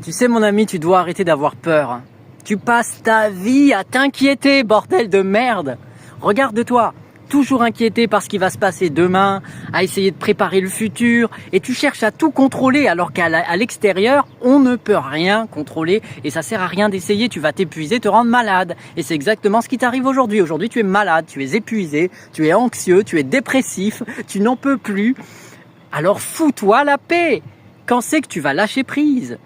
Tu sais mon ami, tu dois arrêter d'avoir peur. Tu passes ta vie à t'inquiéter, bordel de merde. Regarde-toi, toujours inquiété par ce qui va se passer demain, à essayer de préparer le futur, et tu cherches à tout contrôler alors qu'à l'extérieur, on ne peut rien contrôler et ça sert à rien d'essayer, tu vas t'épuiser, te rendre malade. Et c'est exactement ce qui t'arrive aujourd'hui. Aujourd'hui, tu es malade, tu es épuisé, tu es anxieux, tu es dépressif, tu n'en peux plus. Alors fous-toi la paix. Quand c'est que tu vas lâcher prise?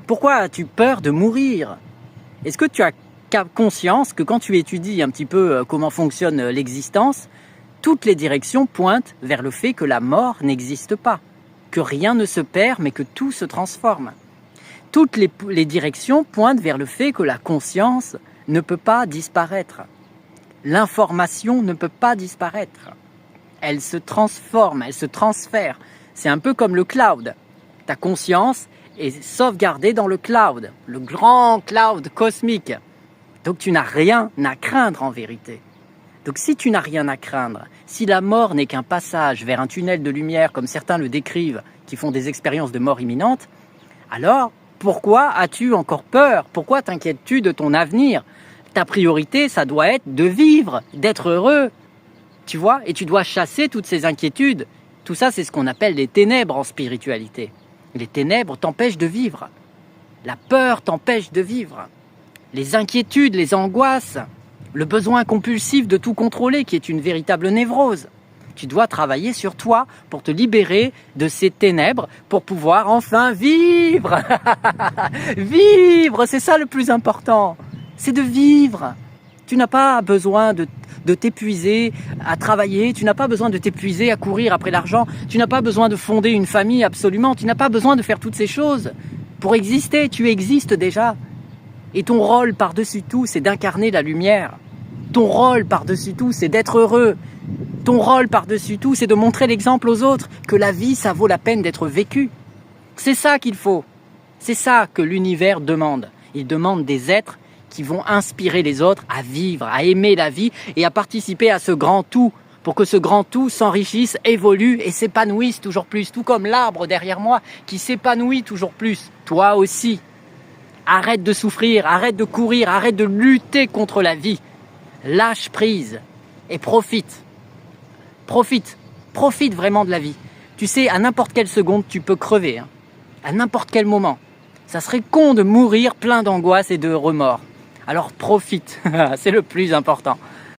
Pourquoi as-tu peur de mourir? Est-ce que tu as conscience que quand tu étudies un petit peu comment fonctionne l'existence, toutes les directions pointent vers le fait que la mort n'existe pas, que rien ne se perd mais que tout se transforme. Toutes les directions pointent vers le fait que la conscience ne peut pas disparaître. L'information ne peut pas disparaître. Elle se transforme, elle se transfère. C'est un peu comme le cloud. Ta conscience est sauvegardée dans le cloud, le grand cloud cosmique. Donc tu n'as rien à craindre en vérité. Donc si tu n'as rien à craindre, si la mort n'est qu'un passage vers un tunnel de lumière comme certains le décrivent, qui font des expériences de mort imminente, alors pourquoi as-tu encore peur? Pourquoi t'inquiètes-tu de ton avenir? Ta priorité, ça doit être de vivre, d'être heureux. Tu vois? Et tu dois chasser toutes ces inquiétudes. Tout ça, c'est ce qu'on appelle les ténèbres en spiritualité. Les ténèbres t'empêchent de vivre. La peur t'empêche de vivre. Les inquiétudes, les angoisses, le besoin compulsif de tout contrôler qui est une véritable névrose. Tu dois travailler sur toi pour te libérer de ces ténèbres, pour pouvoir enfin vivre. Vivre, c'est ça le plus important. C'est de vivre. Tu n'as pas besoin de t'épuiser à travailler, tu n'as pas besoin de t'épuiser à courir après l'argent, tu n'as pas besoin de fonder une famille absolument, tu n'as pas besoin de faire toutes ces choses. Pour exister, tu existes déjà. Et ton rôle par-dessus tout, c'est d'incarner la lumière. Ton rôle par-dessus tout, c'est d'être heureux. Ton rôle par-dessus tout, c'est de montrer l'exemple aux autres, que la vie, ça vaut la peine d'être vécue. C'est ça qu'il faut. C'est ça que l'univers demande. Il demande des êtres qui vont inspirer les autres à vivre, à aimer la vie et à participer à ce grand tout, pour que ce grand tout s'enrichisse, évolue et s'épanouisse toujours plus, tout comme l'arbre derrière moi qui s'épanouit toujours plus. Toi aussi, arrête de souffrir, arrête de courir, arrête de lutter contre la vie. Lâche prise et profite. Profite vraiment de la vie. Tu sais, à n'importe quelle seconde, tu peux crever, hein. À n'importe quel moment. Ça serait con de mourir plein d'angoisse et de remords. Alors profite, c'est le plus important.